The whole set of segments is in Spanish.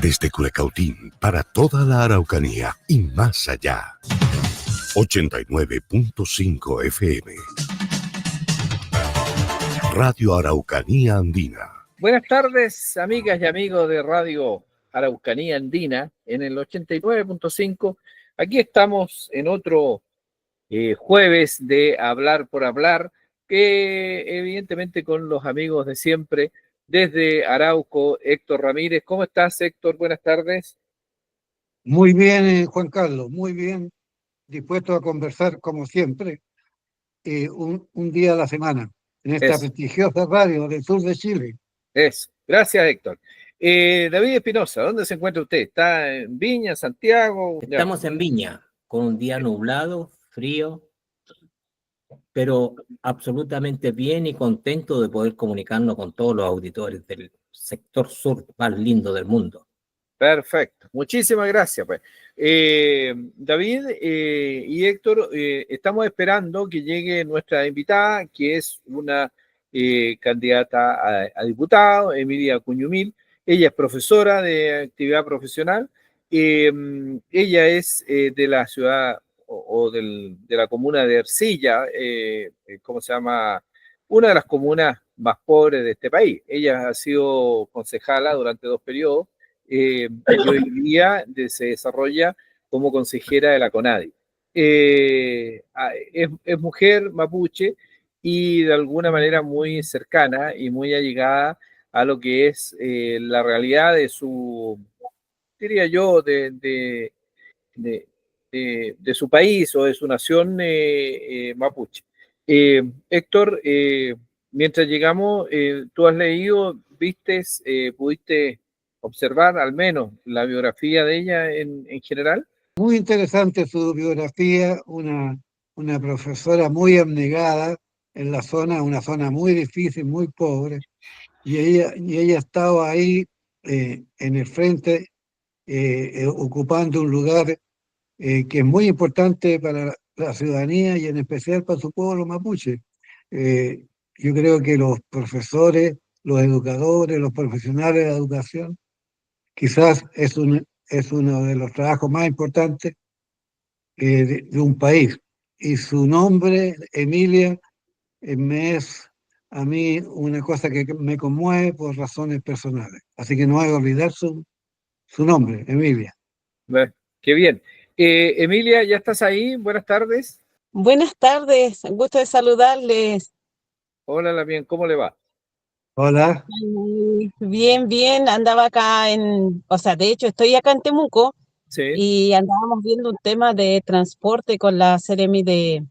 Desde Culecautín para toda la Araucanía y más allá. 89.5 FM. Radio Araucanía Andina. Buenas tardes, amigas y amigos de Radio Araucanía Andina, en el 89.5. Aquí estamos en otro jueves de Hablar por Hablar, que evidentemente con los amigos de siempre, desde Arauco, Héctor Ramírez. ¿Cómo estás, Héctor? Buenas tardes. Muy bien, Juan Carlos, muy bien. Dispuesto a conversar como siempre, un día a la semana, en esta prestigiosa radio del sur de Chile. Eso. Gracias, Héctor. David Espinosa, ¿dónde se encuentra usted? ¿Está en Viña, Santiago? Estamos en Viña, con un día nublado, frío, pero absolutamente bien y contento de poder comunicarnos con todos los auditores del sector sur más lindo del mundo. Perfecto, muchísimas gracias. Pues. David y Héctor, estamos esperando que llegue nuestra invitada, que es una candidata a diputado, Emilia Cuñumil. Ella es profesora de actividad profesional. Ella es de la ciudad de la comuna de Ercilla, ¿cómo se llama? Una de las comunas más pobres de este país. Ella ha sido concejala durante 2 periodos. Y hoy día se desarrolla como consejera de la CONADI. Es mujer mapuche y de alguna manera muy cercana y muy allegada a lo que es la realidad de su, diría yo, de su país o de su nación mapuche. Héctor, mientras llegamos, tú has leído, vistes, pudiste observar al menos la biografía de ella en general. Muy interesante su biografía, una profesora muy abnegada en la zona, una zona muy difícil, muy pobre, y ella estaba ahí en el frente, ocupando un lugar que es muy importante para la ciudadanía y en especial para su pueblo mapuche. Yo creo que los profesores, los educadores, los profesionales de la educación, quizás es uno de los trabajos más importantes de un país. Y su nombre, Emilia, me es a mí una cosa que me conmueve por razones personales. Así que no hay que olvidar su nombre, Emilia. Qué bien. Emilia, ¿ya estás ahí? Buenas tardes. Buenas tardes, gusto de saludarles. Hola, bien, ¿cómo le va? Hola. Bien, bien, andaba acá de hecho estoy acá en Temuco. Sí. Y andábamos viendo un tema de transporte con la Seremi de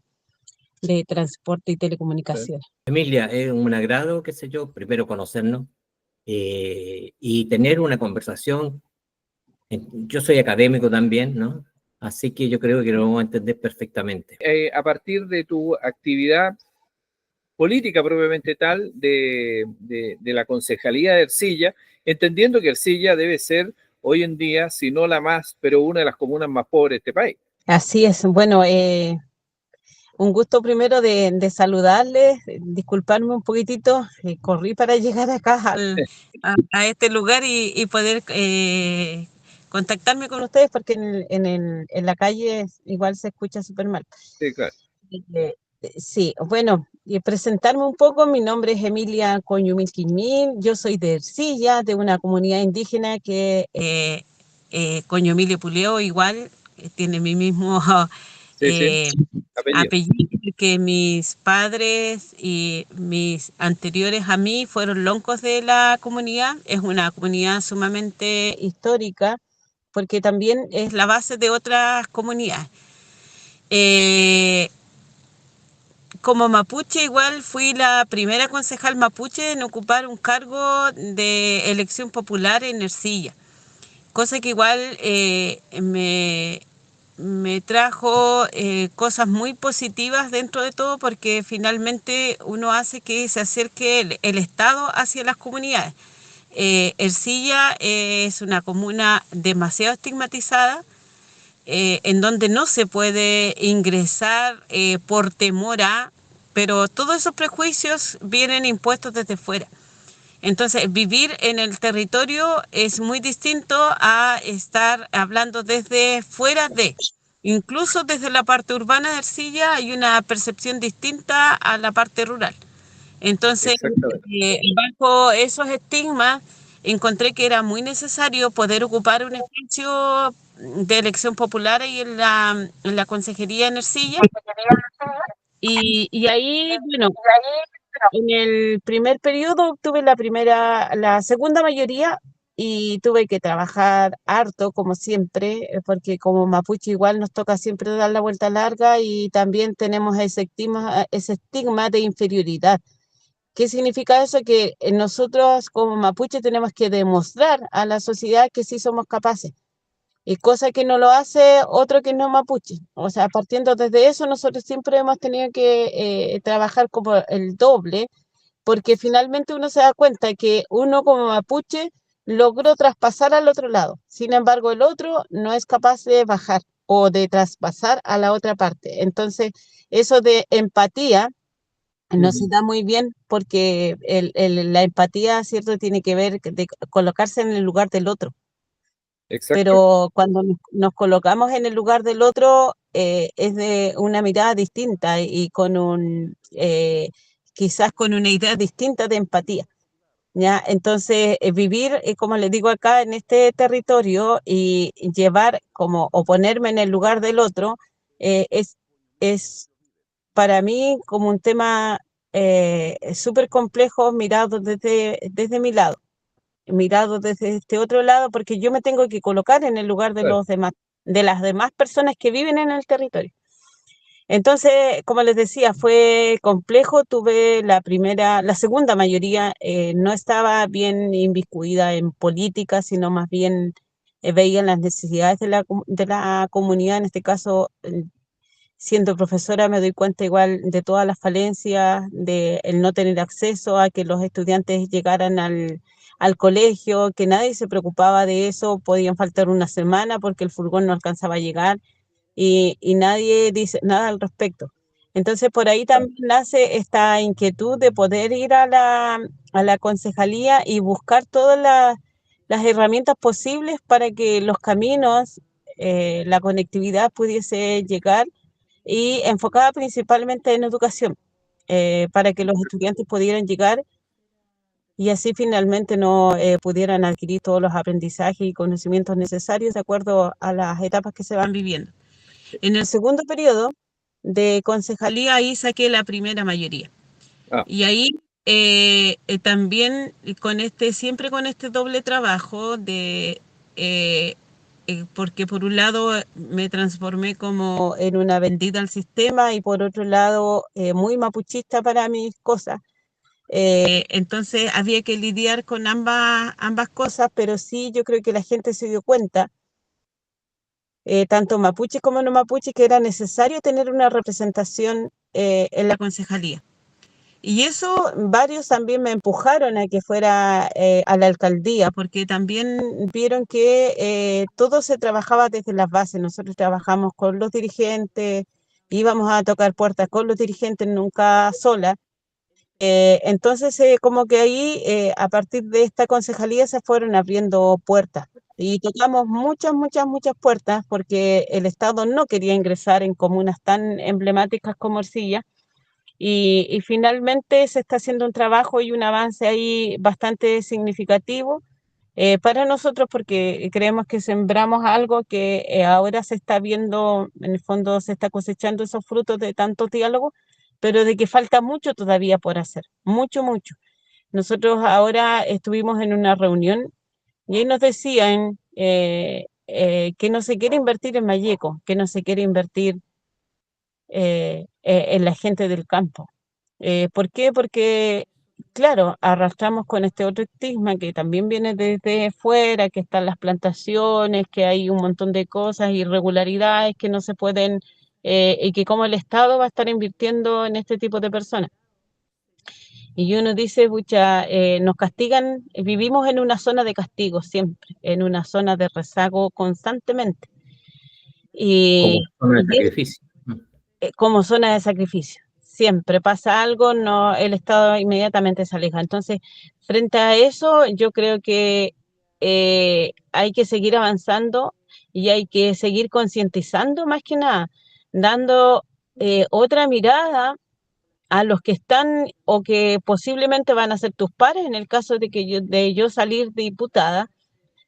Transporte y Telecomunicaciones. Sí. Emilia, es un agrado, qué sé yo, primero conocernos y tener una conversación. Yo soy académico también, ¿no? Así que yo creo que lo vamos a entender perfectamente. A partir de tu actividad política propiamente tal de la concejalía de Ercilla, entendiendo que Ercilla debe ser hoy en día, si no la más, pero una de las comunas más pobres de este país. Así es, bueno, un gusto primero de saludarles, disculparme un poquitito, corrí para llegar acá a este lugar y poder contactarme con ustedes porque en la calle igual se escucha súper mal. Sí, claro. Sí, bueno, y presentarme un poco, mi nombre es Emilia Coñumil Quismil, yo soy de Ercilla, de una comunidad indígena que Coñumil Puleo igual, tiene mi mismo apellido, que mis padres y mis anteriores a mí fueron loncos de la comunidad. Es una comunidad sumamente histórica porque también es la base de otras comunidades. Como mapuche igual fui la primera concejal mapuche en ocupar un cargo de elección popular en Ercilla, cosa que igual me trajo cosas muy positivas dentro de todo porque finalmente uno hace que se acerque el Estado hacia las comunidades. Ercilla es una comuna demasiado estigmatizada, en donde no se puede ingresar por temor a, pero todos esos prejuicios vienen impuestos desde fuera. Entonces, vivir en el territorio es muy distinto a estar hablando desde fuera de. Incluso desde la parte urbana de Ercilla hay una percepción distinta a la parte rural. Entonces, Exactamente. bajo esos estigmas, encontré que era muy necesario poder ocupar un espacio de elección popular ahí en la consejería en Ercilla. Y ahí, bueno, en el primer periodo obtuve la segunda mayoría y tuve que trabajar harto, como siempre, porque como mapuche igual nos toca siempre dar la vuelta larga y también tenemos ese estigma de inferioridad. ¿Qué significa eso? Que nosotros como mapuche tenemos que demostrar a la sociedad que sí somos capaces. Y cosa que no lo hace otro que no mapuche. O sea, partiendo desde eso, nosotros siempre hemos tenido que trabajar como el doble, porque finalmente uno se da cuenta que uno como mapuche logró traspasar al otro lado. Sin embargo, el otro no es capaz de bajar o de traspasar a la otra parte. Entonces, eso de empatía no se da muy bien porque la empatía, ¿cierto?, tiene que ver de colocarse en el lugar del otro. Exacto. Pero cuando nos colocamos en el lugar del otro, es de una mirada distinta y quizás con una idea distinta de empatía, ¿ya? Entonces, vivir, como les digo acá, en este territorio y llevar o ponerme en el lugar del otro, es para mí como un tema súper complejo mirado desde mi lado, mirado desde este otro lado, porque yo me tengo que colocar en el lugar de Claro. los demás, de las demás personas que viven en el territorio. Entonces, como les decía, fue complejo. Tuve la segunda mayoría, no estaba bien inmiscuida en política, sino más bien veía las necesidades de la comunidad. En este caso, siendo profesora, me doy cuenta igual de todas las falencias, de el no tener acceso a que los estudiantes llegaran al colegio, que nadie se preocupaba de eso, podían faltar una semana porque el furgón no alcanzaba a llegar y nadie dice nada al respecto. Entonces, por ahí también nace esta inquietud de poder ir a la concejalía y buscar todas las herramientas posibles para que los caminos, la conectividad pudiese llegar y enfocada principalmente en educación, para que los estudiantes pudieran llegar y así finalmente no pudieran adquirir todos los aprendizajes y conocimientos necesarios de acuerdo a las etapas que se van viviendo. En el segundo periodo de concejalía, ahí saqué la primera mayoría. Ah. Y ahí también siempre con este doble trabajo porque por un lado me transformé como en una vendida al sistema y por otro lado muy mapuchista para mis cosas. Entonces había que lidiar con ambas cosas, pero sí yo creo que la gente se dio cuenta, tanto mapuche como no mapuche, que era necesario tener una representación en la concejalía. Y eso varios también me empujaron a que fuera a la alcaldía, porque también vieron que todo se trabajaba desde las bases. Nosotros trabajamos con los dirigentes, íbamos a tocar puertas con los dirigentes, nunca sola. Entonces, como que ahí, a partir de esta concejalía, se fueron abriendo puertas. Y tocamos muchas, muchas, muchas puertas porque el Estado no quería ingresar en comunas tan emblemáticas como Ercilla. Y finalmente se está haciendo un trabajo y un avance ahí bastante significativo para nosotros porque creemos que sembramos algo que ahora se está viendo, en el fondo se está cosechando esos frutos de tanto diálogo, pero de que falta mucho todavía por hacer, mucho, mucho. Nosotros ahora estuvimos en una reunión y ahí nos decían que no se quiere invertir en Malleco, que no se quiere invertir en la gente del campo. ¿Por qué? Porque, claro, arrastramos con este otro estigma que también viene desde fuera, que están las plantaciones, que hay un montón de cosas, irregularidades que no se pueden, y que como el Estado va a estar invirtiendo en este tipo de personas. Y uno dice, pucha, nos castigan, vivimos en una zona de castigo siempre, en una zona de rezago constantemente. Como zona de sacrificio. Como zona de sacrificio. siempre pasa algo, no, el Estado inmediatamente se aleja. Entonces, frente a eso, yo creo que hay que seguir avanzando y hay que seguir concientizando más que nada, dando otra mirada a los que están o que posiblemente van a ser tus pares, en el caso de yo salir diputada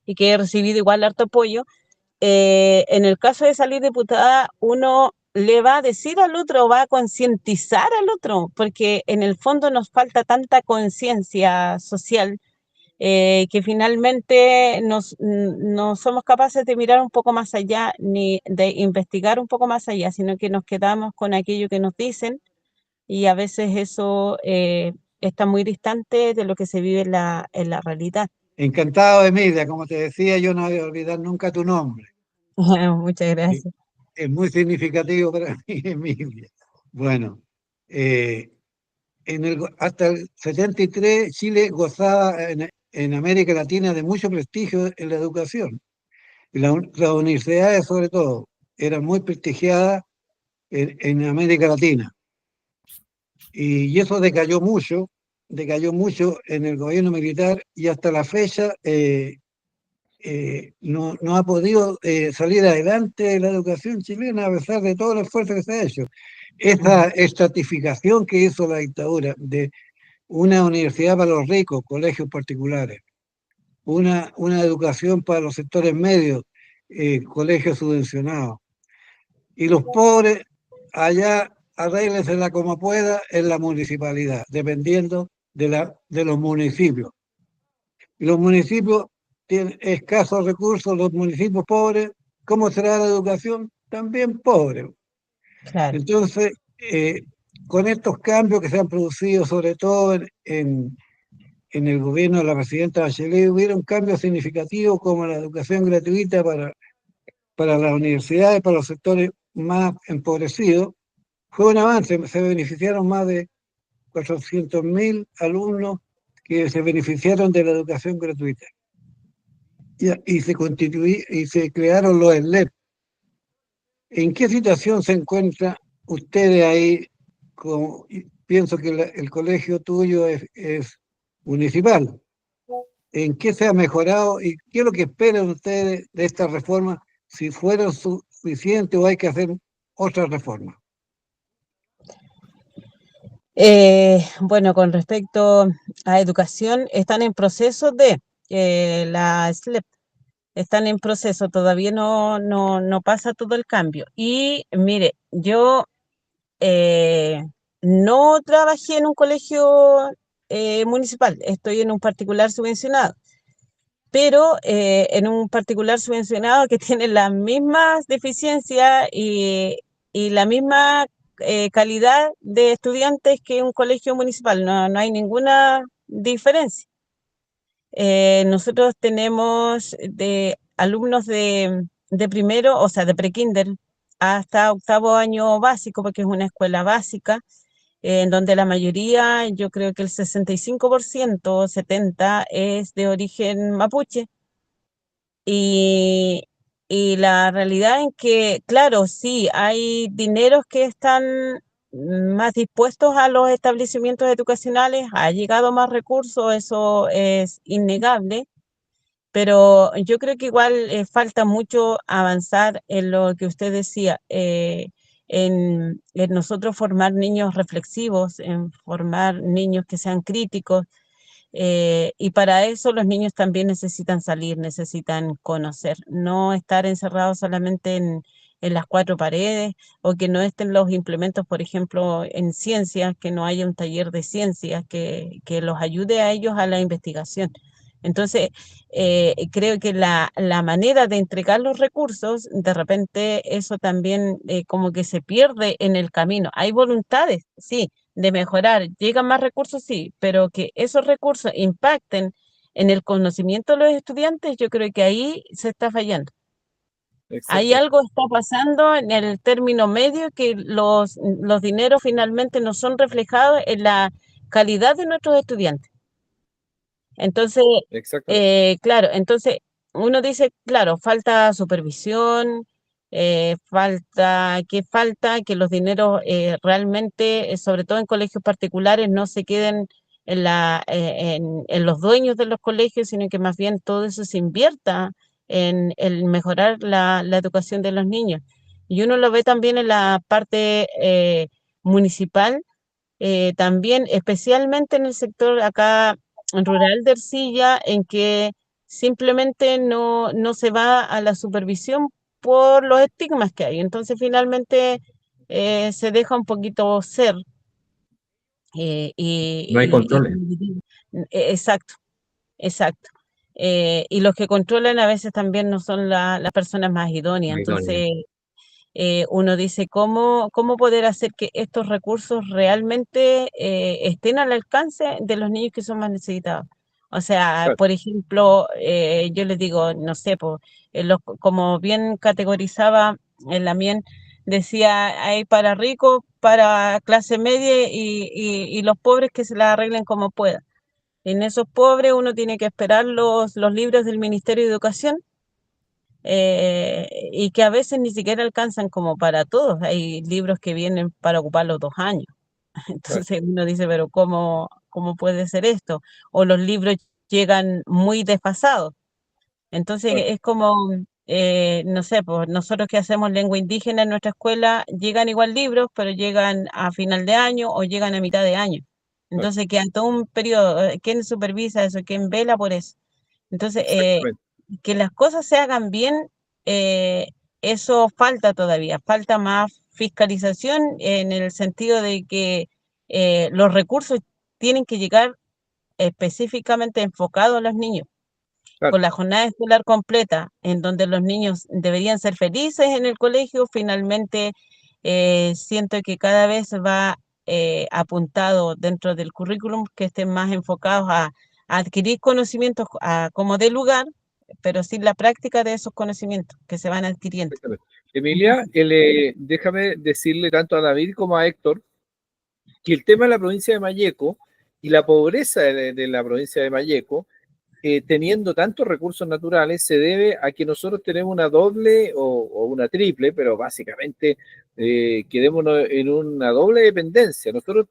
y que he recibido igual harto apoyo. En el caso de salir diputada, uno le va a decir al otro, va a concientizar al otro, porque en el fondo nos falta tanta conciencia social que finalmente no somos capaces de mirar un poco más allá ni de investigar un poco más allá, sino que nos quedamos con aquello que nos dicen y a veces eso está muy distante de lo que se vive en la realidad. Encantado, Emilia. Como te decía, yo no voy a olvidar nunca tu nombre. Muchas Eh, gracias. Es muy significativo para mí, Emilia. Bueno, eh, hasta el 73 Chile gozaba en América Latina de mucho prestigio en la educación. Y las universidades, sobre todo, eran muy prestigiadas en América Latina. Y eso decayó mucho en el gobierno militar y hasta la fecha no ha podido salir adelante la educación chilena a pesar de todo el esfuerzo que se ha hecho. Esa estratificación que hizo la dictadura de una universidad para los ricos, colegios particulares, una educación para los sectores medios, colegios subvencionados, y los pobres allá arréglensela como pueda en la municipalidad, dependiendo de los municipios. Y los municipios tienen escasos recursos, los municipios pobres, ¿cómo será la educación? También pobre. Claro. Entonces, con estos cambios que se han producido, sobre todo en el gobierno de la presidenta Bachelet, hubieron cambios significativos como la educación gratuita para las universidades, para los sectores más empobrecidos. Fue un avance, se beneficiaron más de 400.000 alumnos que se beneficiaron de la educación gratuita. Y se crearon los SLEP. ¿En qué situación se encuentra ustedes ahí? Pienso que el colegio tuyo es municipal. ¿En qué se ha mejorado y qué es lo que esperan ustedes de esta reforma? Si fueron suficientes o hay que hacer otra reforma. Bueno, con respecto a educación, están en proceso de la SLEP, están en proceso, todavía no pasa todo el cambio. Y mire, yo no trabajé en un colegio municipal, estoy en un particular subvencionado, pero en un particular subvencionado que tiene las mismas deficiencias y la misma calidad de estudiantes que un colegio municipal, no hay ninguna diferencia. Nosotros tenemos de alumnos de primero, o sea, de prekinder hasta octavo año básico, porque es una escuela básica, en donde la mayoría, yo creo que el 65%, 70%, es de origen mapuche. Y, y la realidad en que, claro, sí, hay dineros que están más dispuestos a los establecimientos educacionales, ha llegado más recursos, eso es innegable, pero yo creo que igual falta mucho avanzar en lo que usted decía, en nosotros formar niños reflexivos, en formar niños que sean críticos, y para eso los niños también necesitan salir, necesitan conocer, no estar encerrados solamente en las cuatro paredes o que no estén los implementos, por ejemplo, en ciencias, que no haya un taller de ciencias que los ayude a ellos a la investigación. Entonces, creo que la manera de entregar los recursos, de repente eso también como que se pierde en el camino. Hay voluntades, sí, de mejorar, llegan más recursos, sí, pero que esos recursos impacten en el conocimiento de los estudiantes, yo creo que ahí se está fallando. Hay Exacto. algo está pasando en el término medio que los dineros finalmente no son reflejados en la calidad de nuestros estudiantes. Entonces, Exactamente. claro, entonces uno dice, claro, falta supervisión, falta que los dineros realmente, sobre todo en colegios particulares, no se queden en los dueños de los colegios, sino que más bien todo eso se invierta en mejorar la educación de los niños. Y uno lo ve también en la parte municipal, también especialmente en el sector acá rural de Ercilla, en que simplemente no se va a la supervisión por los estigmas que hay. Entonces finalmente se deja un poquito ser. No hay controles. Exacto, exacto. Y los que controlan a veces también no son las personas más idóneas. No hay idóneo. Entonces uno dice, ¿cómo poder hacer que estos recursos realmente estén al alcance de los niños que son más necesitados? O sea, Claro. por ejemplo, yo les digo, no sé, como bien categorizaba en la MIEN, decía, hay para ricos, para clase media y los pobres que se la arreglen como puedan. En esos pobres uno tiene que esperar los libros del Ministerio de Educación, y que a veces ni siquiera alcanzan como para todos. Hay libros que vienen para ocupar los 2 años. Claro. Entonces uno dice, pero ¿cómo puede ser esto? O los libros llegan muy desfasados. Entonces Claro. es como, no sé, pues nosotros que hacemos lengua indígena en nuestra escuela, llegan igual libros, pero llegan a final de año o llegan a mitad de año. Claro. Entonces queda todo un periodo. ¿Quién supervisa eso? ¿Quién vela por eso? Entonces, Exactamente. que las cosas se hagan bien, eh, eso falta todavía, falta más fiscalización en el sentido de que los recursos tienen que llegar específicamente enfocados a los niños. Claro. Con la jornada escolar completa, en donde los niños deberían ser felices en el colegio, finalmente siento que cada vez va apuntado dentro del currículum que estén más enfocados a adquirir conocimientos como de lugar, pero sin la práctica de esos conocimientos que se van adquiriendo. Exactamente. Emilia, déjame decirle tanto a David como a Héctor que el tema de la provincia de Malleco y la pobreza de la provincia de Malleco, teniendo tantos recursos naturales, se debe a que nosotros tenemos una doble o una triple, pero básicamente quedémonos en una doble dependencia. Nosotros,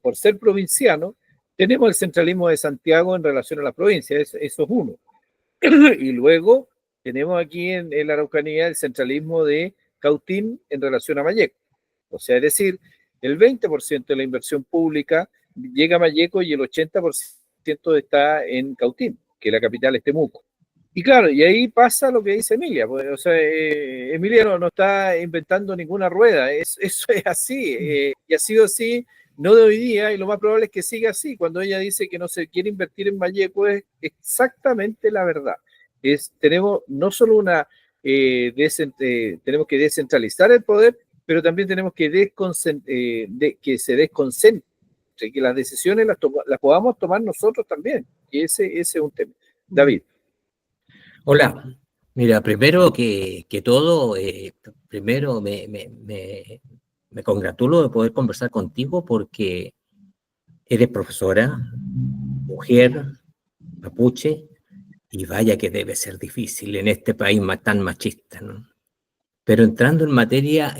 por ser provincianos, tenemos el centralismo de Santiago en relación a las provincias, eso es uno. Y luego tenemos aquí en la Araucanía el centralismo de Cautín en relación a Malleco. O sea, es decir, el 20% de la inversión pública llega a Malleco y el 80% está en Cautín, que la capital es Temuco. Y claro, y ahí pasa lo que dice Emilia. Pues, o sea, Emilia no está inventando ninguna rueda, eso es así, y ha sido así, no de hoy día, y lo más probable es que siga así. Cuando ella dice que no se quiere invertir en Malleco, es exactamente la verdad. Tenemos no solo tenemos que descentralizar el poder, pero también tenemos que que se desconcentre, que las decisiones las podamos tomar nosotros también. Y ese es un tema. David. Hola, mira, primero que todo, primero me congratulo de poder conversar contigo porque eres profesora, mujer, mapuche, y vaya que debe ser difícil en este país tan machista, ¿no? Pero entrando en materia,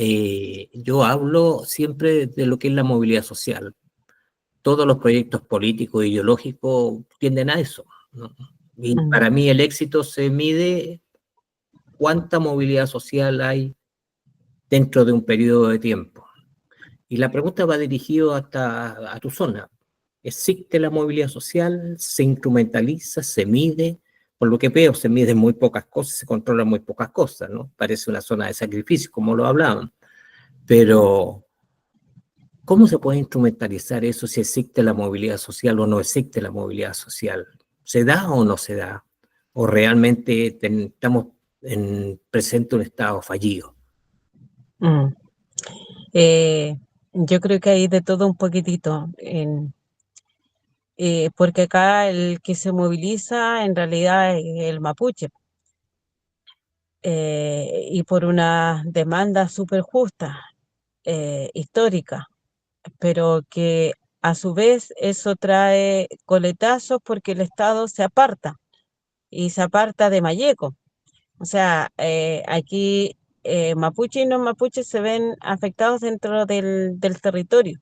yo hablo siempre de lo que es la movilidad social. Todos los proyectos políticos e ideológicos tienden a eso, ¿no? Y para mí el éxito se mide cuánta movilidad social hay dentro de un periodo de tiempo. Y la pregunta va dirigida hasta a tu zona. ¿Existe la movilidad social? ¿Se instrumentaliza? ¿Se mide? Por lo que veo, se miden muy pocas cosas, se controlan muy pocas cosas, ¿no? Parece una zona de sacrificio, como lo hablaban. Pero, ¿cómo se puede instrumentalizar eso si existe la movilidad social o no existe la movilidad social? ¿Se da o no se da? ¿O realmente estamos presente un estado fallido? Yo creo que hay de todo un poquitito, porque acá el que se moviliza en realidad es el mapuche, y por una demanda súper justa, histórica, pero que a su vez eso trae coletazos porque el Estado se aparta y se aparta de Malleco. O sea, aquí mapuche y no mapuche se ven afectados dentro del territorio.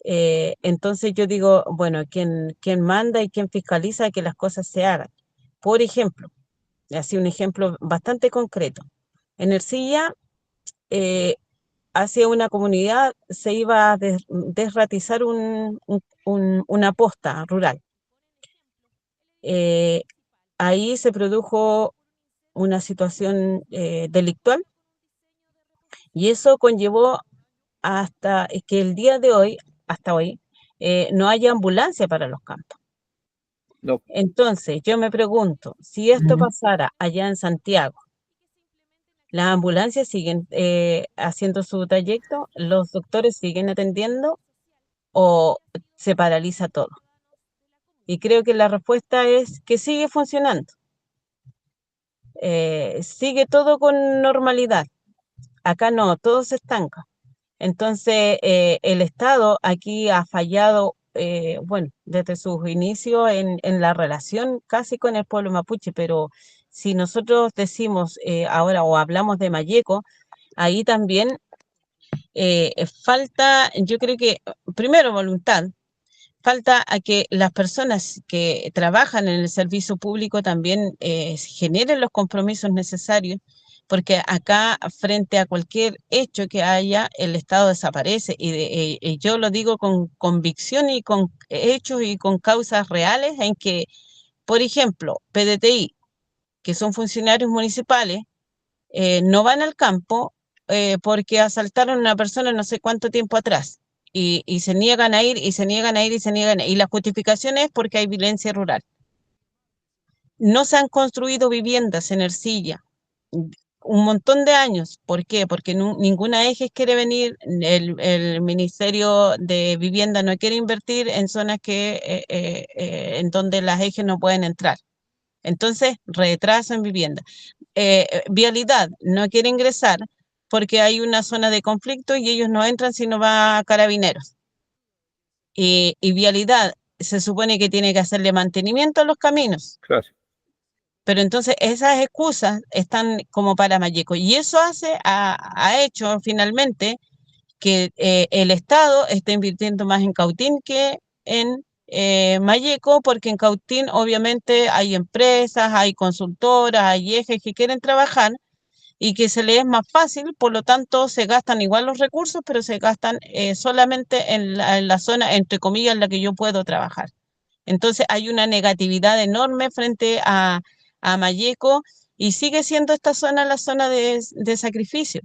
Entonces yo digo, bueno, ¿quién manda y quién fiscaliza que las cosas se hagan? Por ejemplo, así un ejemplo bastante concreto. En Ercilla, eh, hacia una comunidad se iba a desratizar una posta rural. Eh, Ahí se produjo una situación delictual y eso conllevó hasta que el día de hoy, hasta hoy, no haya ambulancia para los campos. No, Entonces, yo me pregunto, si esto pasara allá en Santiago, ¿las ambulancias siguen haciendo su trayecto? ¿Los doctores siguen atendiendo o se paraliza todo? Y creo que la respuesta es que sigue funcionando. Sigue todo con normalidad. Acá no, todo se estanca. Entonces, el Estado aquí ha fallado, bueno, desde sus inicios en la relación casi con el pueblo mapuche, pero si nosotros decimos ahora o hablamos de Mayeco, ahí también falta, yo creo que primero voluntad, falta a que las personas que trabajan en el servicio público también generen los compromisos necesarios, porque acá, frente a cualquier hecho que haya, el Estado desaparece. Y yo lo digo con convicción y con hechos y con causas reales en que, por ejemplo, PDTI, que son funcionarios municipales, no van al campo porque asaltaron a una persona no sé cuánto tiempo atrás y se niegan a ir y se niegan a ir y se niegan a ir. Y la justificación es porque hay violencia rural. No se han construido viviendas en Ercilla un montón de años. ¿Por qué? Porque ninguna EGES quiere venir, el Ministerio de Vivienda no quiere invertir en zonas en donde las EGES no pueden entrar. Entonces, retraso en vivienda. Vialidad no quiere ingresar porque hay una zona de conflicto y ellos no entran si no va a Carabineros. Y Vialidad se supone que tiene que hacerle mantenimiento a los caminos, claro. pero entonces esas excusas están como para Mayeco y eso ha hecho finalmente que el Estado esté invirtiendo más en Cautín que en Mayeco, porque en Cautín obviamente hay empresas, hay consultoras, hay ejes que quieren trabajar y que se les es más fácil, por lo tanto se gastan igual los recursos, pero se gastan solamente en la zona, entre comillas, en la que yo puedo trabajar. Entonces hay una negatividad enorme frente a Mayeco y sigue siendo esta zona la zona de sacrificio.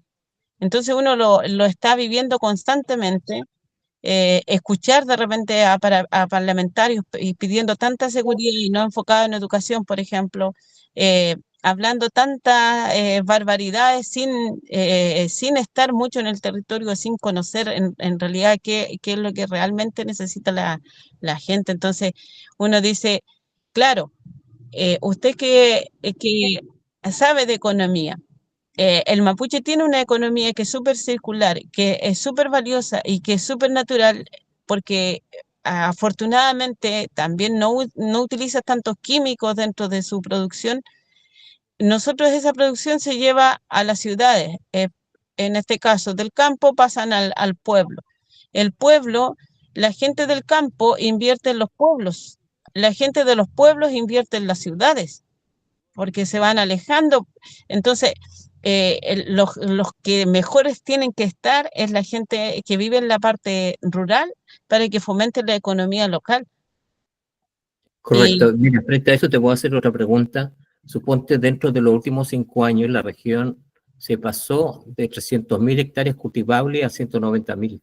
Entonces uno lo está viviendo constantemente, escuchar de repente a parlamentarios y pidiendo tanta seguridad y no enfocado en educación, por ejemplo, hablando tantas barbaridades sin estar mucho en el territorio, sin conocer en realidad qué es lo que realmente necesita la gente. Entonces uno dice, claro, usted que sabe de economía, el mapuche tiene una economía que es súper circular, que es súper valiosa y que es súper natural porque afortunadamente también no utiliza tantos químicos dentro de su producción. Nosotros esa producción se lleva a las ciudades, en este caso del campo pasan al pueblo. El pueblo, la gente del campo invierte en los pueblos, la gente de los pueblos invierte en las ciudades porque se van alejando. Entonces, los que mejores tienen que estar es la gente que vive en la parte rural para que fomente la economía local. Correcto. Mira, frente a eso te voy a hacer otra pregunta. Suponte dentro de los últimos 5 años la región se pasó de 300.000 hectáreas cultivables a 190.000.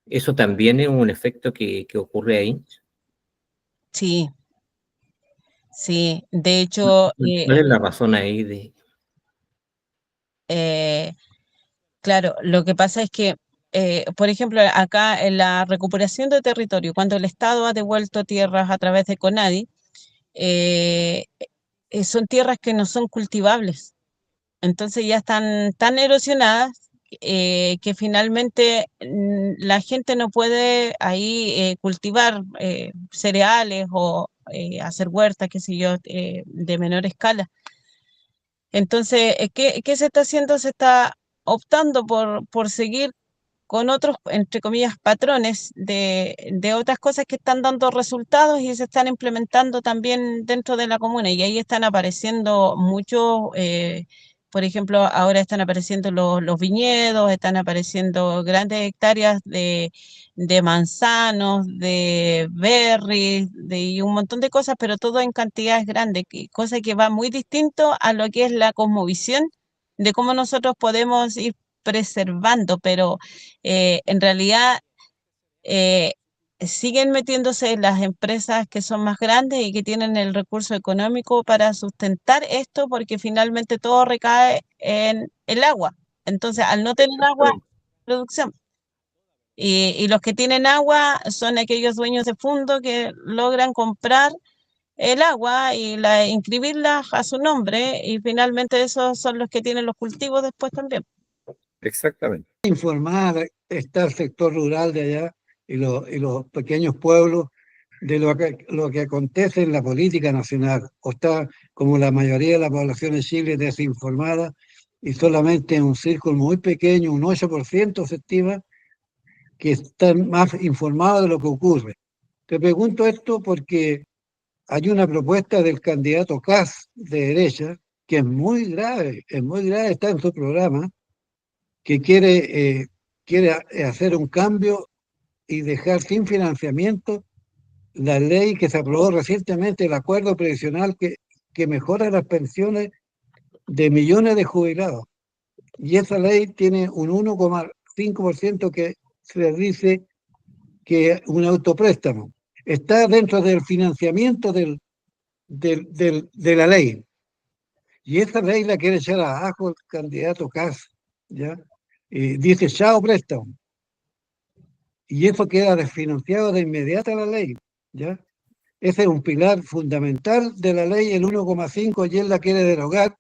¿Eso también es un efecto que ocurre ahí? Sí, sí. De hecho, ¿Cuál es la razón ahí? claro, lo que pasa es que, por ejemplo, acá en la recuperación de territorio, cuando el Estado ha devuelto tierras a través de CONADI, eh, son tierras que no son cultivables. Entonces ya están tan erosionadas que finalmente la gente no puede ahí cultivar cereales o hacer huertas, qué sé yo, de menor escala. Entonces, ¿qué se está haciendo? Se está optando por seguir con otros, entre comillas, patrones de otras cosas que están dando resultados y se están implementando también dentro de la comuna. Y ahí están apareciendo muchos, por ejemplo, ahora están apareciendo los viñedos, están apareciendo grandes hectáreas de manzanos, de berries, y un montón de cosas, pero todo en cantidades grandes, cosa que va muy distinto a lo que es la cosmovisión de cómo nosotros podemos ir preservando, pero en realidad eh, siguen metiéndose las empresas que son más grandes y que tienen el recurso económico para sustentar esto, porque finalmente todo recae en el agua. Entonces, al no tener agua, Exactamente. producción. Y los que tienen agua son aquellos dueños de fondo que logran comprar el agua y inscribirla a su nombre, y finalmente esos son los que tienen los cultivos después también. Exactamente. Informar está el sector rural de allá y los pequeños pueblos de lo que acontece en la política nacional, o está como la mayoría de la población en Chile desinformada y solamente en un círculo muy pequeño, un 8% se estima, que están más informados de lo que ocurre. Te pregunto esto porque hay una propuesta del candidato Kast de derecha que es muy grave, está en su programa, que quiere hacer un cambio y dejar sin financiamiento la ley que se aprobó recientemente, el acuerdo previsional que mejora las pensiones de millones de jubilados. Y esa ley tiene un 1,5% que se dice que es un autopréstamo. Está dentro del financiamiento de la ley. Y esa ley la quiere echar abajo el candidato Kast, ¿ya? Y dice, chao préstamo. Y eso queda desfinanciado de inmediato a la ley, ¿ya? Ese es un pilar fundamental de la ley, el 1,5, y él la quiere derogar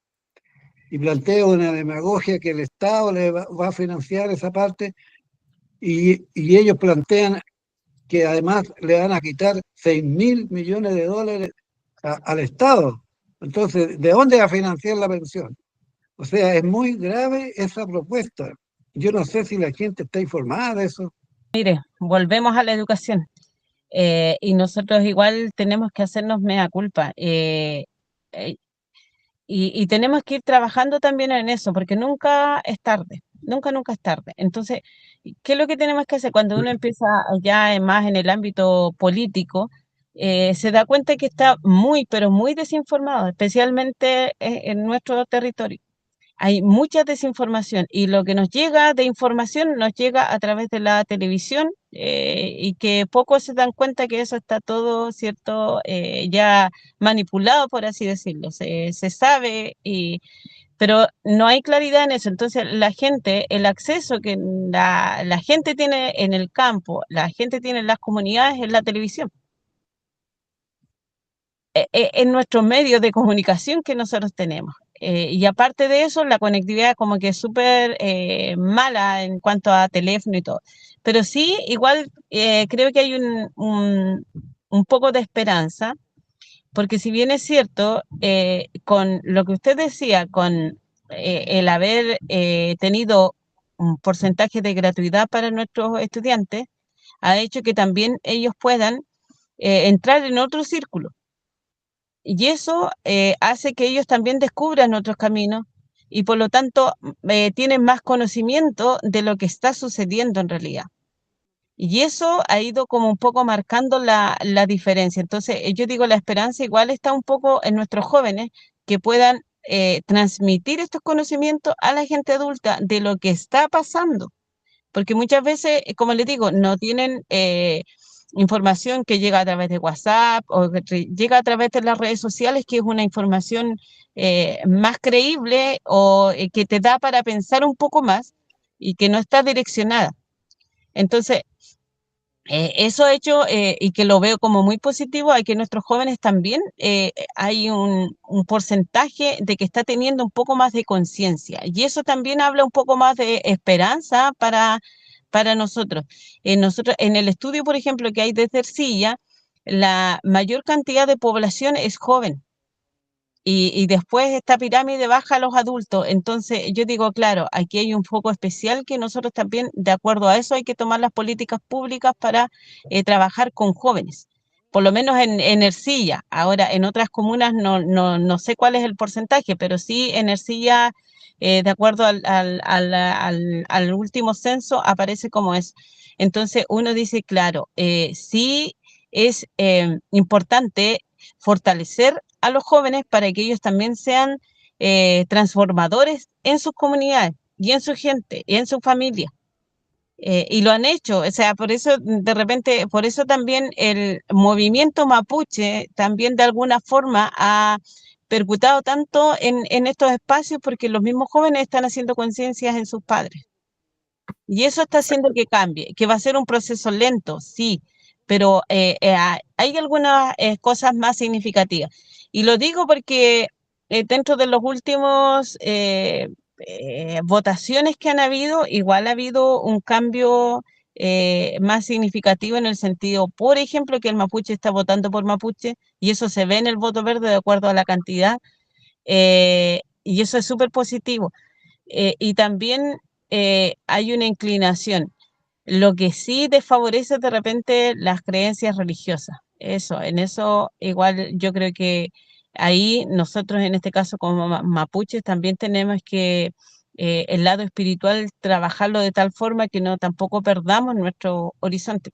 y plantea una demagogia que el Estado le va a financiar esa parte y ellos plantean que además le van a quitar 6.000 millones de dólares al Estado. Entonces, ¿de dónde va a financiar la pensión? O sea, es muy grave esa propuesta. Yo no sé si la gente está informada de eso. Mire, volvemos a la educación. Y nosotros igual tenemos que hacernos mea culpa. Eh, y tenemos que ir trabajando también en eso, porque nunca es tarde, nunca es tarde. Entonces, ¿qué es lo que tenemos que hacer cuando uno empieza ya más en el ámbito político? Se da cuenta que está muy, pero muy desinformado, especialmente en nuestro territorio. Hay mucha desinformación y lo que nos llega de información nos llega a través de la televisión, y que pocos se dan cuenta que eso está todo, ¿cierto? Ya manipulado, por así decirlo. Se sabe, pero no hay claridad en eso. Entonces la gente, el acceso que la gente tiene en el campo, la gente tiene en las comunidades, es la televisión. En nuestros medios de comunicación que nosotros tenemos. Y aparte de eso, la conectividad como que es súper mala en cuanto a teléfono y todo. Pero sí, igual creo que hay un poco de esperanza, porque si bien es cierto, con lo que usted decía, con el haber tenido un porcentaje de gratuidad para nuestros estudiantes, ha hecho que también ellos puedan entrar en otro círculo. Y eso hace que ellos también descubran otros caminos y por lo tanto tienen más conocimiento de lo que está sucediendo en realidad. Y eso ha ido como un poco marcando la diferencia. Entonces, yo digo, la esperanza igual está un poco en nuestros jóvenes que puedan transmitir estos conocimientos a la gente adulta de lo que está pasando. Porque muchas veces, como les digo, no tienen información que llega a través de WhatsApp o que llega a través de las redes sociales, que es una información más creíble o que te da para pensar un poco más y que no está direccionada. Entonces, eso ha hecho, y que lo veo como muy positivo, hay que nuestros jóvenes también hay un porcentaje de que está teniendo un poco más de conciencia. Y eso también habla un poco más de esperanza para nosotros. Nosotros, en el estudio, por ejemplo, que hay desde Ercilla, la mayor cantidad de población es joven. y después esta pirámide baja a los adultos. Entonces, yo digo, claro, aquí hay un foco especial que nosotros también, de acuerdo a eso, hay que tomar las políticas públicas para trabajar con jóvenes. Por lo menos en Ercilla. Ahora, en otras comunas no sé cuál es el porcentaje, pero sí en Ercilla, de acuerdo al último censo, aparece como es. Entonces, uno dice, claro, sí es importante fortalecer a los jóvenes para que ellos también sean transformadores en sus comunidades y en su gente y en su familia. Y lo han hecho, o sea, por eso de repente, por eso también el movimiento mapuche también de alguna forma ha percutado tanto en estos espacios porque los mismos jóvenes están haciendo conciencias en sus padres. Y eso está haciendo que cambie, que va a ser un proceso lento, sí, pero hay algunas cosas más significativas. Y lo digo porque dentro de los últimos votaciones que han habido, igual ha habido un cambio más significativo en el sentido, por ejemplo, que el mapuche está votando por mapuche y eso se ve en el voto verde de acuerdo a la cantidad y eso es súper positivo. Y también hay una inclinación. Lo que sí desfavorece de repente las creencias religiosas. Eso, en eso igual yo creo que ahí nosotros en este caso como mapuches también tenemos que el lado espiritual trabajarlo de tal forma que no tampoco perdamos nuestro horizonte,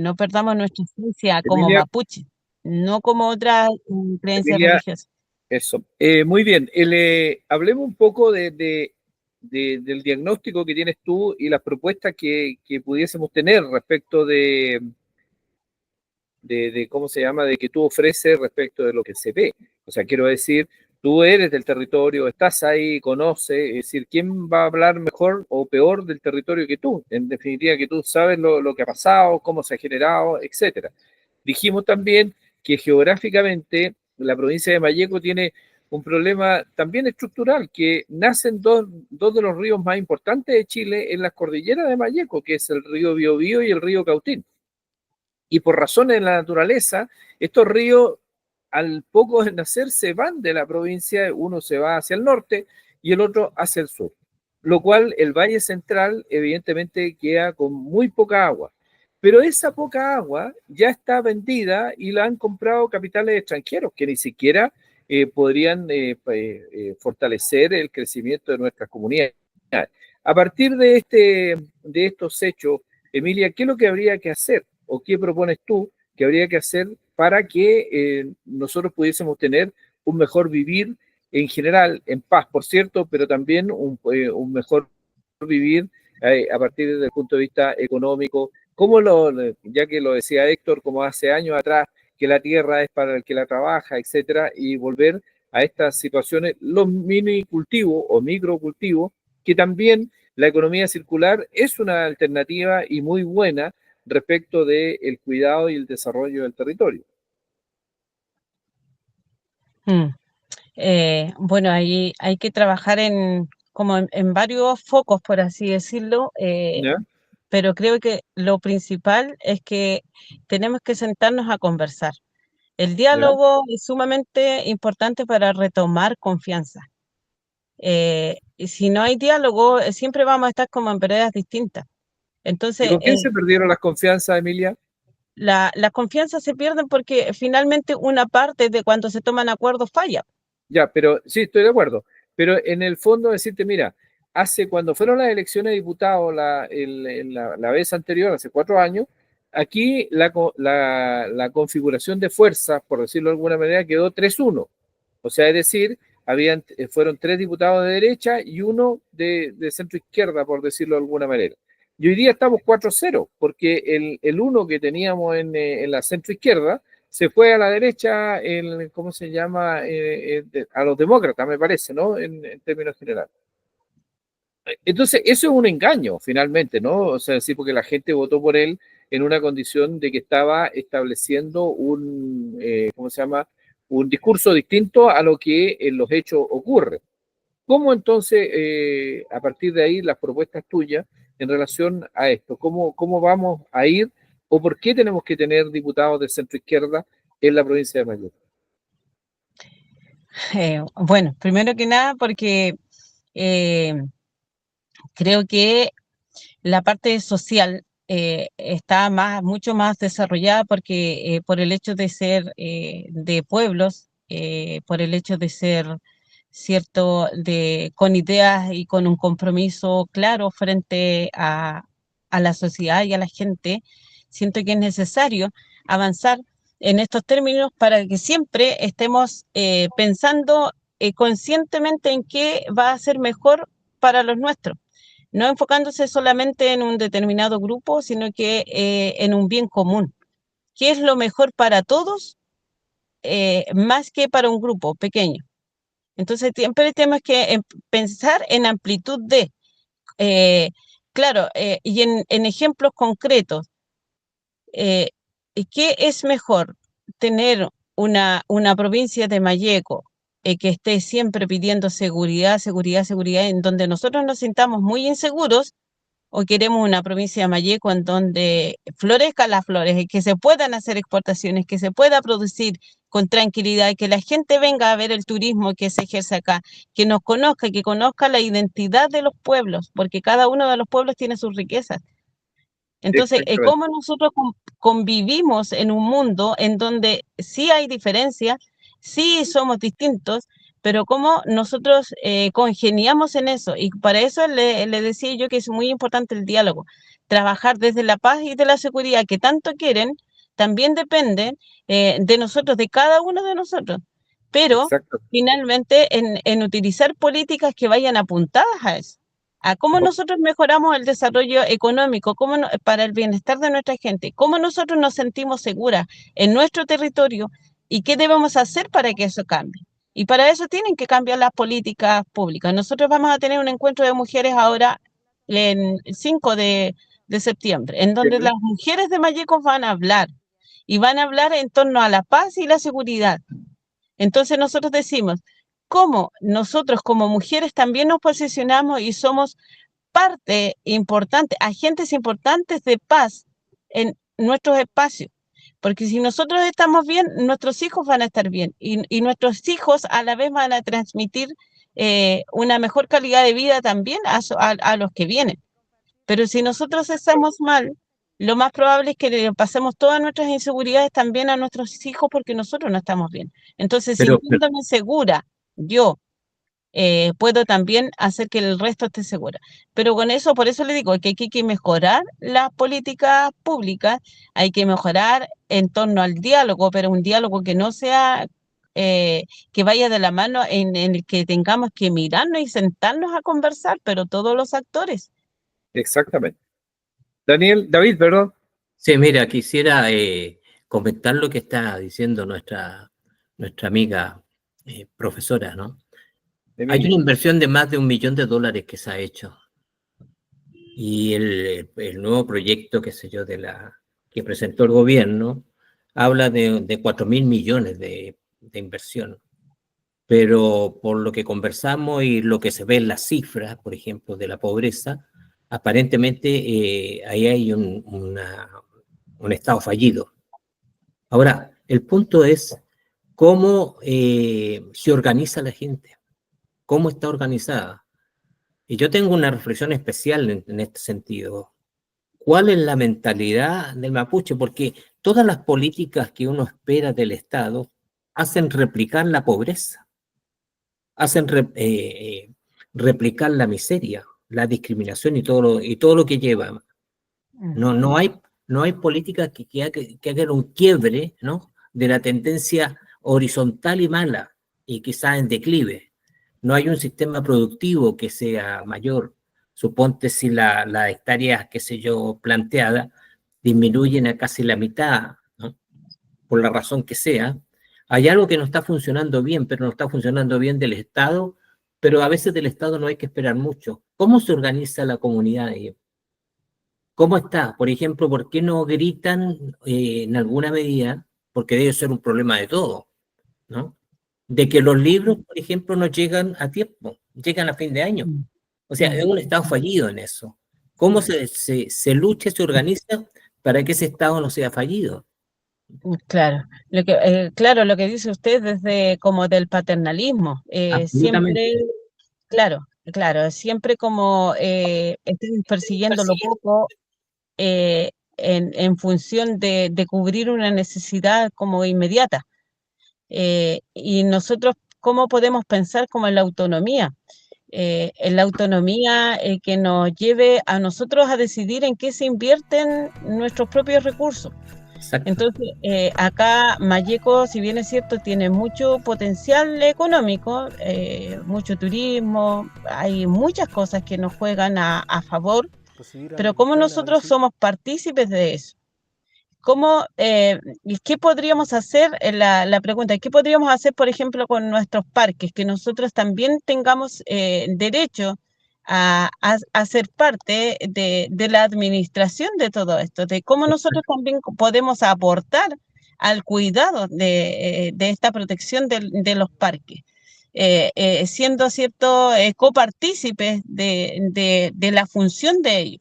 no perdamos nuestra esencia como Emilia, mapuche, no como otra creencia Emilia, religiosa. eso. Muy bien. Hablemos un poco del diagnóstico que tienes tú y las propuestas que pudiésemos tener respecto de cómo se llama, de que tú ofreces respecto de lo que se ve. O sea, quiero decir, tú eres del territorio, estás ahí, conoces, es decir, ¿quién va a hablar mejor o peor del territorio que tú? En definitiva, que tú sabes lo que ha pasado, cómo se ha generado, etcétera. Dijimos también que geográficamente la provincia de Malleco tiene un problema también estructural, que nacen dos de los ríos más importantes de Chile en las cordilleras de Malleco, que es el río Biobío y el río Cautín. Y por razones de la naturaleza, estos ríos al poco de nacer se van de la provincia, uno se va hacia el norte y el otro hacia el sur, lo cual el Valle Central evidentemente queda con muy poca agua. Pero esa poca agua ya está vendida y la han comprado capitales extranjeros que ni siquiera podrían fortalecer el crecimiento de nuestras comunidades. A partir de estos hechos, Emilia, ¿qué es lo que habría que hacer? ¿O qué propones tú que habría que hacer para que nosotros pudiésemos tener un mejor vivir en general, en paz, por cierto, pero también un mejor vivir a partir desde el punto de vista económico? Ya que lo decía Héctor, como hace años atrás, que la tierra es para el que la trabaja, etcétera, y volver a estas situaciones, los mini cultivos o microcultivos, que también la economía circular es una alternativa y muy buena respecto del cuidado y el desarrollo del territorio. Bueno, ahí hay que trabajar como en varios focos, por así decirlo, ¿Ya? pero creo que lo principal es que tenemos que sentarnos a conversar. El ¿Ya? diálogo es sumamente importante para retomar confianza. Y si no hay diálogo, siempre vamos a estar como en veredas distintas. ¿Y Entonces, con quién se perdieron las confianzas, Emilia? las confianzas se pierden porque finalmente una parte de cuando se toman acuerdos falla. Ya, pero sí, estoy de acuerdo. Pero en el fondo decirte, mira, cuando fueron las elecciones de diputados la vez anterior, hace 4 años, aquí la configuración de fuerzas, por decirlo de alguna manera, quedó 3-1. O sea, es decir, fueron 3 diputados de derecha y uno de centro izquierda, por decirlo de alguna manera. Y hoy día estamos 4-0, porque el uno que teníamos en la centro izquierda se fue a la derecha, ¿cómo se llama? A los demócratas, me parece, ¿no? En términos generales. Entonces, eso es un engaño, finalmente, ¿no? O sea, sí, porque la gente votó por él en una condición de que estaba estableciendo ¿cómo se llama? Un discurso distinto a lo que en los hechos ocurre. ¿Cómo entonces, a partir de ahí, las propuestas tuyas en relación a esto? ¿Cómo vamos a ir o por qué tenemos que tener diputados de centro izquierda en la provincia de Mayo? Bueno, primero que nada porque eh, creo que la parte social está mucho más desarrollada porque por el hecho de ser de pueblos, por el hecho de ser cierto, con ideas y con un compromiso claro frente a la sociedad y a la gente, siento que es necesario avanzar en estos términos para que siempre estemos pensando conscientemente en qué va a ser mejor para los nuestros, no enfocándose solamente en un determinado grupo, sino que en un bien común. ¿Qué es lo mejor para todos, más que para un grupo pequeño? Entonces, siempre tenemos que pensar en amplitud eh, claro, y en ejemplos concretos. eh, ¿Qué es mejor? Tener una provincia de Malleco que esté siempre pidiendo seguridad, seguridad, seguridad, en donde nosotros nos sintamos muy inseguros, o queremos una provincia de Malleco en donde florezcan las flores, y que se puedan hacer exportaciones, que se pueda producir con tranquilidad, que la gente venga a ver el turismo que se ejerce acá, que nos conozca, que conozca la identidad de los pueblos, porque cada uno de los pueblos tiene sus riquezas. Entonces, Exactamente. ¿cómo nosotros convivimos en un mundo en donde sí hay diferencias, sí somos distintos, pero cómo nosotros congeniamos en eso? Y para eso le decía yo que es muy importante el diálogo. Trabajar desde la paz y de la seguridad que tanto quieren, también depende de nosotros, de cada uno de nosotros. Pero Exacto. finalmente en utilizar políticas que vayan apuntadas a eso, a cómo nosotros mejoramos el desarrollo económico, para el bienestar de nuestra gente, cómo nosotros nos sentimos seguras en nuestro territorio y qué debemos hacer para que eso cambie. Y para eso tienen que cambiar las políticas públicas. Nosotros vamos a tener un encuentro de mujeres ahora en el 5 de septiembre, en donde las mujeres de Mallecos van a hablar y van a hablar en torno a la paz y la seguridad. Entonces nosotros decimos, ¿cómo nosotros como mujeres también nos posicionamos y somos parte importante, agentes importantes de paz en nuestros espacios? Porque si nosotros estamos bien, nuestros hijos van a estar bien y nuestros hijos a la vez van a transmitir una mejor calidad de vida también a los que vienen. Pero si nosotros estamos mal, lo más probable es que le pasemos todas nuestras inseguridades también a nuestros hijos porque nosotros no estamos bien. Entonces, Pero sintiéndome segura, yo puedo también hacer que el resto esté segura. Pero con eso, por eso le digo que hay que mejorar las políticas públicas, hay que mejorar en torno al diálogo, pero un diálogo que no sea, que vaya de la mano en el que tengamos que mirarnos y sentarnos a conversar, pero todos los actores. Exactamente. David, perdón. sí, mira, quisiera comentar lo que está diciendo nuestra amiga profesora, ¿no? Hay Emilia. una inversión de más de $1 millón que se ha hecho. Y el nuevo proyecto, qué sé yo, que presentó el gobierno, habla de 4.000 millones de inversión. Pero por lo que conversamos y lo que se ve en las cifras, por ejemplo, de la pobreza, aparentemente ahí hay un Estado fallido. Ahora, el punto es cómo se organiza la gente, cómo está organizada. Y yo tengo una reflexión especial en este sentido. ¿Cuál es la mentalidad del mapuche? Porque todas las políticas que uno espera del Estado hacen replicar la pobreza, hacen replicar la miseria, la discriminación y todo lo que lleva. No hay políticas que hagan un quiebre, ¿no?, de la tendencia horizontal y mala y quizás en declive. No hay un sistema productivo que sea mayor. Suponte si las hectáreas, qué sé yo, planteadas disminuyen a casi la mitad, ¿no?, por la razón que sea. Hay algo que no está funcionando bien, pero no está funcionando bien del Estado, pero a veces del Estado no hay que esperar mucho. ¿Cómo se organiza la comunidad ahí? ¿Cómo está? Por ejemplo, ¿por qué no gritan en alguna medida? Porque debe ser un problema de todo, ¿no? De que los libros, por ejemplo, no llegan a tiempo, llegan a fin de año. O sea, es un Estado fallido en eso. ¿Cómo se lucha, se organiza para que ese Estado no sea fallido? Claro, claro, lo que dice usted desde como del paternalismo, Absolutamente. siempre, claro, claro, siempre como están persiguiendo lo poco en función de cubrir una necesidad como inmediata. Y nosotros, ¿cómo podemos pensar como en la autonomía que nos lleve a nosotros a decidir en qué se invierten nuestros propios recursos? Exacto. Entonces, acá Malleco, si bien es cierto, tiene mucho potencial económico, mucho turismo, hay muchas cosas que nos juegan a favor, pero ¿cómo nosotros somos partícipes de eso? ¿Cómo, y qué podríamos hacer? La pregunta, ¿qué podríamos hacer, por ejemplo, con nuestros parques? Que nosotros también tengamos derecho a ser parte de la administración de todo esto, de cómo nosotros también podemos aportar al cuidado de esta protección de los parques. Siendo cierto copartícipes de la función de ellos.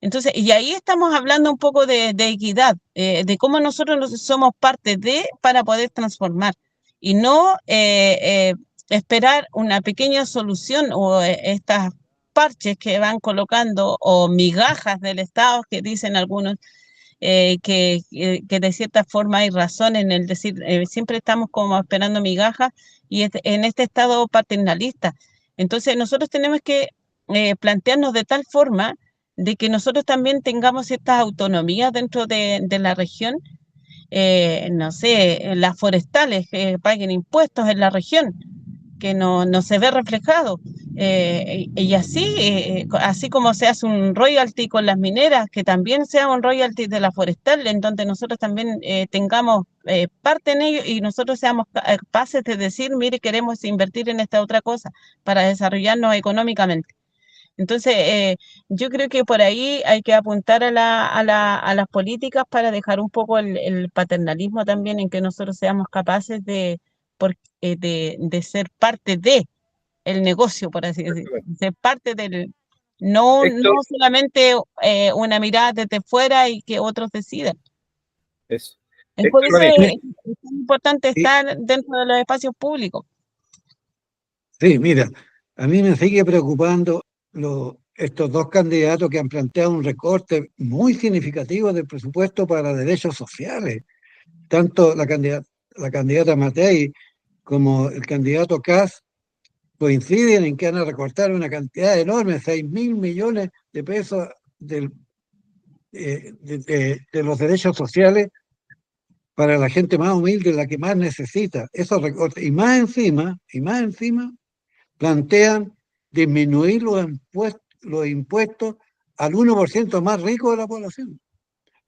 Entonces, y ahí estamos hablando un poco de equidad, de cómo nosotros somos parte de para poder transformar y no esperar una pequeña solución o estas parches que van colocando o migajas del Estado que dicen algunos que de cierta forma hay razón en el decir, siempre estamos como esperando migajas y en este estado paternalista. Entonces nosotros tenemos que plantearnos de tal forma de que nosotros también tengamos ciertas autonomías dentro de la región, no sé, las forestales que paguen impuestos en la región, que no se ve reflejado. Y así, así como se hace un royalty con las mineras, que también sea un royalty de la forestal, en donde nosotros también tengamos parte en ello y nosotros seamos capaces de decir, mire, queremos invertir en esta otra cosa para desarrollarnos económicamente. Entonces, yo creo que por ahí hay que apuntar a las políticas para dejar un poco el paternalismo también, en que nosotros seamos capaces de ser parte de el negocio, por así decirlo, ser parte del, no Héctor, solamente una mirada desde fuera y que otros decidan. eso. Es por Héctor eso Ramírez, es tan importante Sí, estar dentro de los espacios públicos. sí, mira, a mí me sigue preocupando estos dos candidatos que han planteado un recorte muy significativo del presupuesto para derechos sociales. Tanto la candidata Matei como el candidato Kass coinciden en que van a recortar una cantidad enorme, 6.000 millones de pesos de los derechos sociales para la gente más humilde, la que más necesita esos recortes. Y más encima, plantean disminuir los impuestos al 1% más rico de la población.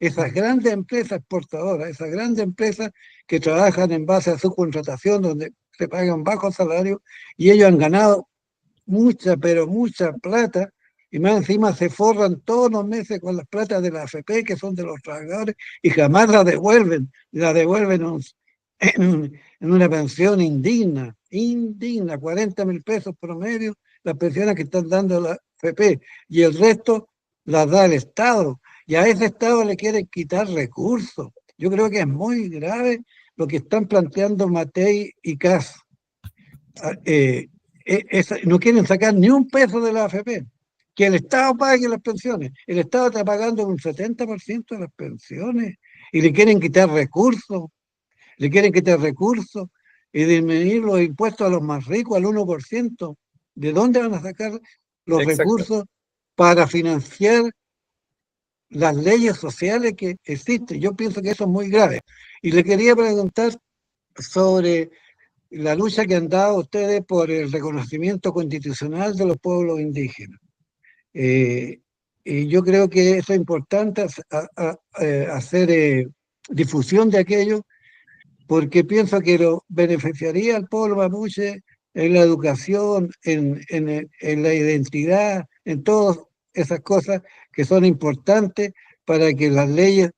Esas grandes empresas exportadoras, esas grandes empresas que trabajan en base a su contratación, donde se pagan bajos salarios, y ellos han ganado mucha, pero mucha plata, y más encima se forran todos los meses con las platas de la AFP, que son de los trabajadores, y jamás la devuelven en una pensión indigna, 40.000 pesos promedio, las pensiones que están dando la AFP, y el resto las da el Estado, y a ese Estado le quieren quitar recursos. Yo creo que es muy grave lo que están planteando Matei y Kass. No quieren sacar ni un peso de la AFP, que el Estado pague las pensiones. El Estado está pagando un 70% de las pensiones y le quieren quitar recursos y disminuir los impuestos a los más ricos al 1%. ¿De dónde van a sacar los exacto. recursos para financiar las leyes sociales que existen? Yo pienso que eso es muy grave. Y le quería preguntar sobre la lucha que han dado ustedes por el reconocimiento constitucional de los pueblos indígenas. Y yo creo que eso es importante, hacer difusión de aquello, porque pienso que lo beneficiaría al pueblo mapuche en la educación, en la identidad, en todas esas cosas que son importantes para que las leyes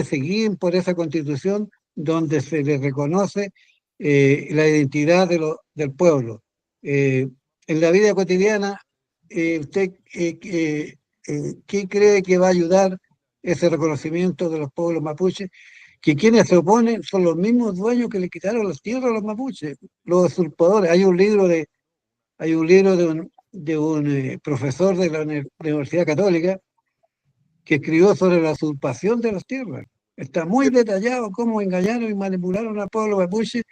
se guíen por esa constitución donde se les reconoce la identidad del pueblo. En la vida cotidiana, ¿usted qué cree que va a ayudar ese reconocimiento de los pueblos mapuches? que quienes se oponen son los mismos dueños que le quitaron las tierras a los mapuches, los usurpadores. Hay un libro de un profesor de la Universidad Católica que escribió sobre la usurpación de las tierras. Está muy detallado cómo engañaron y manipularon al pueblo mapuche,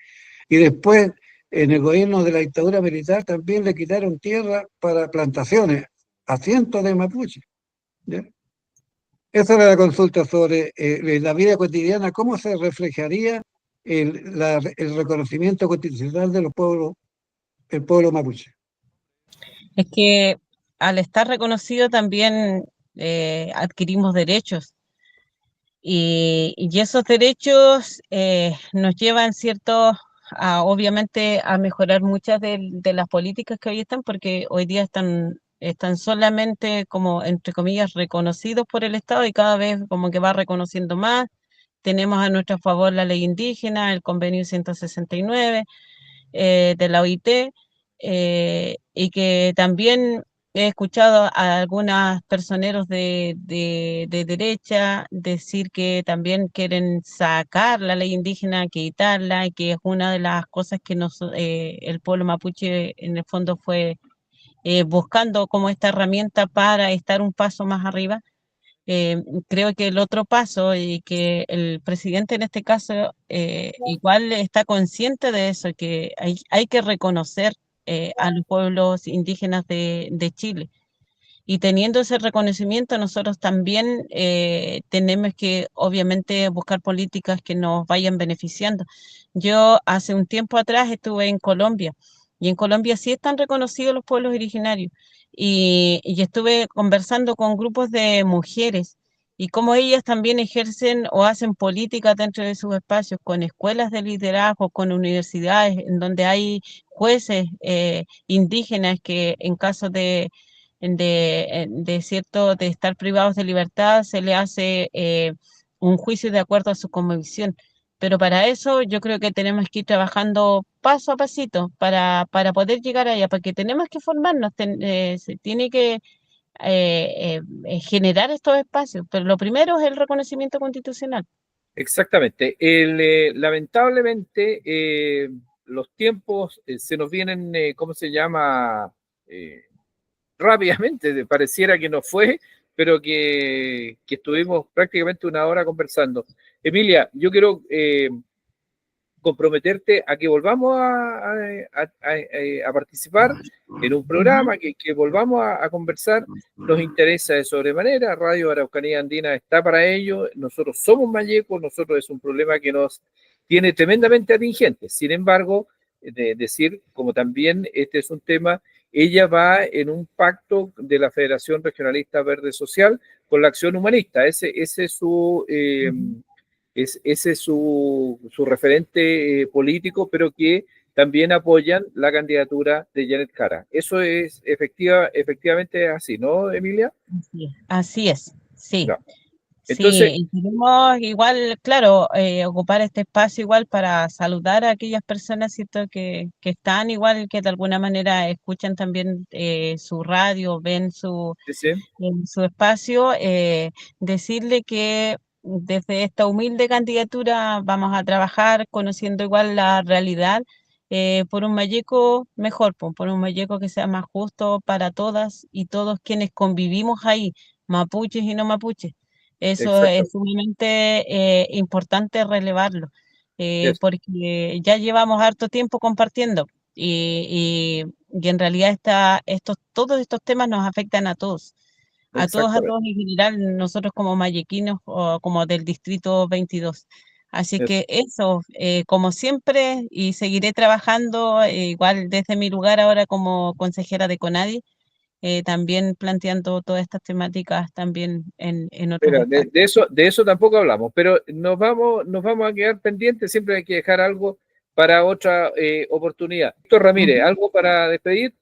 y después en el gobierno de la dictadura militar también le quitaron tierra para plantaciones a cientos de mapuches. ¿Ya? Esa era la consulta sobre la vida cotidiana, cómo se reflejaría el reconocimiento constitucional de los pueblos, el pueblo mapuche. Es que al estar reconocido también adquirimos derechos y esos derechos nos llevan, ¿cierto?, obviamente a mejorar muchas de las políticas que hoy están, porque hoy día están solamente como, entre comillas, reconocidos por el Estado y cada vez como que va reconociendo más. Tenemos a nuestro favor la ley indígena, el convenio 169 de la OIT, y que también he escuchado a algunos personeros de derecha decir que también quieren sacar la ley indígena, quitarla, y que es una de las cosas que el pueblo mapuche en el fondo fue buscando como esta herramienta para estar un paso más arriba. Creo que el otro paso, y que el presidente en este caso igual está consciente de eso, que hay que reconocer a los pueblos indígenas de Chile. Y teniendo ese reconocimiento, nosotros también tenemos que, obviamente, buscar políticas que nos vayan beneficiando. Yo hace un tiempo atrás estuve en Colombia, y en Colombia sí están reconocidos los pueblos originarios. Y estuve conversando con grupos de mujeres y cómo ellas también ejercen o hacen política dentro de sus espacios, con escuelas de liderazgo, con universidades, en donde hay jueces indígenas que en caso de estar privados de libertad, se le hace un juicio de acuerdo a su convicción. Pero para eso yo creo que tenemos que ir trabajando paso a pasito para poder llegar allá, porque tenemos que formarnos, se tiene que generar estos espacios, pero lo primero es el reconocimiento constitucional. Exactamente. Lamentablemente, los tiempos se nos vienen, ¿cómo se llama? Rápidamente, pareciera que no fue, pero que estuvimos prácticamente una hora conversando. Emilia, yo quiero comprometerte a que volvamos a participar en un programa, que volvamos a conversar. Nos interesa de sobremanera. Radio Araucanía Andina está para ello. Nosotros somos mayecos, nosotros es un problema que nos tiene tremendamente atingentes. Sin embargo, de decir, como también este es un tema, ella va en un pacto de la Federación Regionalista Verde Social con la Acción Humanista. Ese es su... ese es su referente político, pero que también apoyan la candidatura de Janet Jara. Eso es efectivamente así, ¿no, Emilia? Así es, sí. No. Entonces, sí, y queremos igual, claro, ocupar este espacio igual para saludar a aquellas personas, ¿cierto?, que están igual, que de alguna manera escuchan también su radio, ven en su espacio, decirle que desde esta humilde candidatura vamos a trabajar conociendo igual la realidad por un mayeco mejor, por un mayeco que sea más justo para todas y todos quienes convivimos ahí, mapuches y no mapuches. Eso es sumamente importante relevarlo, porque ya llevamos harto tiempo compartiendo y en realidad todos estos temas nos afectan a todos. A todos en general, nosotros como mayequinos o como del distrito 22. Así que eso, como siempre, y seguiré trabajando igual desde mi lugar ahora como consejera de CONADI, también planteando todas estas temáticas también en otros espacios. De eso tampoco hablamos, pero nos vamos a quedar pendientes, siempre hay que dejar algo para otra oportunidad. Héctor Ramírez, ¿algo para despedir?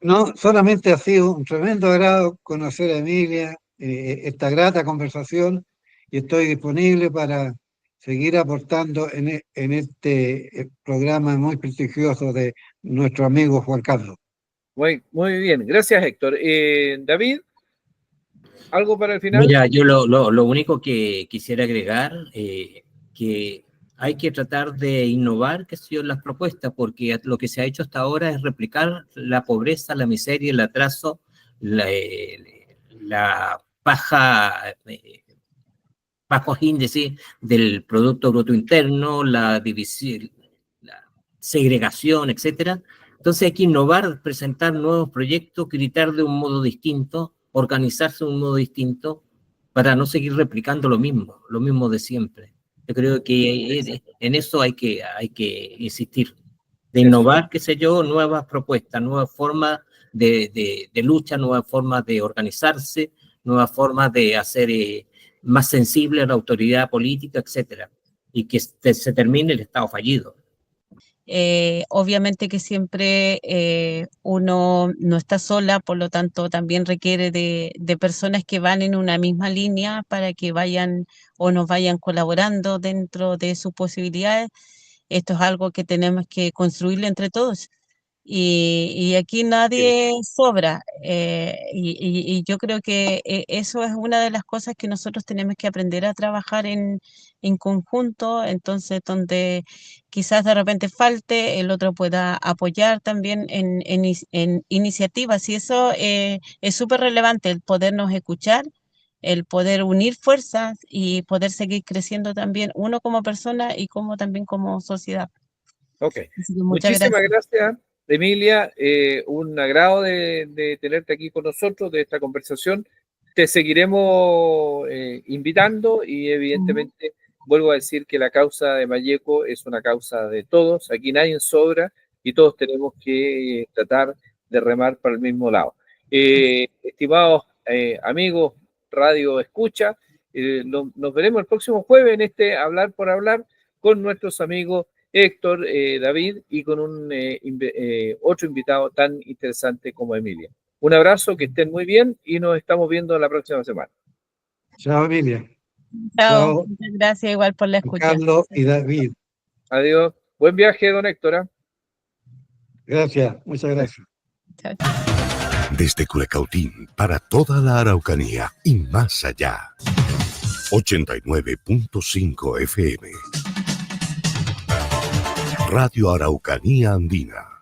No, solamente ha sido un tremendo agrado conocer a Emilia, esta grata conversación, y estoy disponible para seguir aportando en este programa muy prestigioso de nuestro amigo Juan Carlos. Muy bien, gracias Héctor. David. ¿Algo para el final? Mira, yo lo único que quisiera agregar, que hay que tratar de innovar, qué sé yo, en las propuestas, porque lo que se ha hecho hasta ahora es replicar la pobreza, la miseria, el atraso, la bajos índices del Producto Bruto Interno, la división, la segregación, etcétera. Entonces hay que innovar, presentar nuevos proyectos, gritar de un modo distinto, organizarse de un modo distinto, para no seguir replicando lo mismo de siempre. Yo creo que en eso hay que insistir, de innovar, qué sé yo, nuevas propuestas, nuevas formas de lucha, nuevas formas de organizarse, nuevas formas de hacer más sensible a la autoridad política, etcétera, y que se termine el Estado fallido. Obviamente que siempre uno no está sola, por lo tanto también requiere de personas que van en una misma línea para que vayan o nos vayan colaborando dentro de sus posibilidades. Esto es algo que tenemos que construirlo entre todos. Y aquí nadie sobra. Y yo creo que eso es una de las cosas que nosotros tenemos que aprender a trabajar en conjunto, entonces donde quizás de repente falte, el otro pueda apoyar también en iniciativas. Y eso es súper relevante, el podernos escuchar, el poder unir fuerzas y poder seguir creciendo también uno como persona y como también como sociedad. Ok. Así que muchas Muchísimas gracias. gracias, Emilia. Un agrado de tenerte aquí con nosotros, de esta conversación. Te seguiremos invitando y evidentemente vuelvo a decir que la causa de Malleco es una causa de todos. Aquí nadie sobra y todos tenemos que tratar de remar para el mismo lado. Estimados amigos, Radio Escucha, nos veremos el próximo jueves en este Hablar por Hablar con nuestros amigos Héctor, David y con un otro invitado tan interesante como Emilia. Un abrazo, que estén muy bien y nos estamos viendo la próxima semana. Chao, Emilia. Chao, Chao, muchas gracias igual por la escucha. Carlos y David. Adiós. Buen viaje, don Héctor. Gracias, muchas gracias. Chao. Desde Culecautín para toda la Araucanía y más allá. 89.5 FM. Radio Araucanía Andina.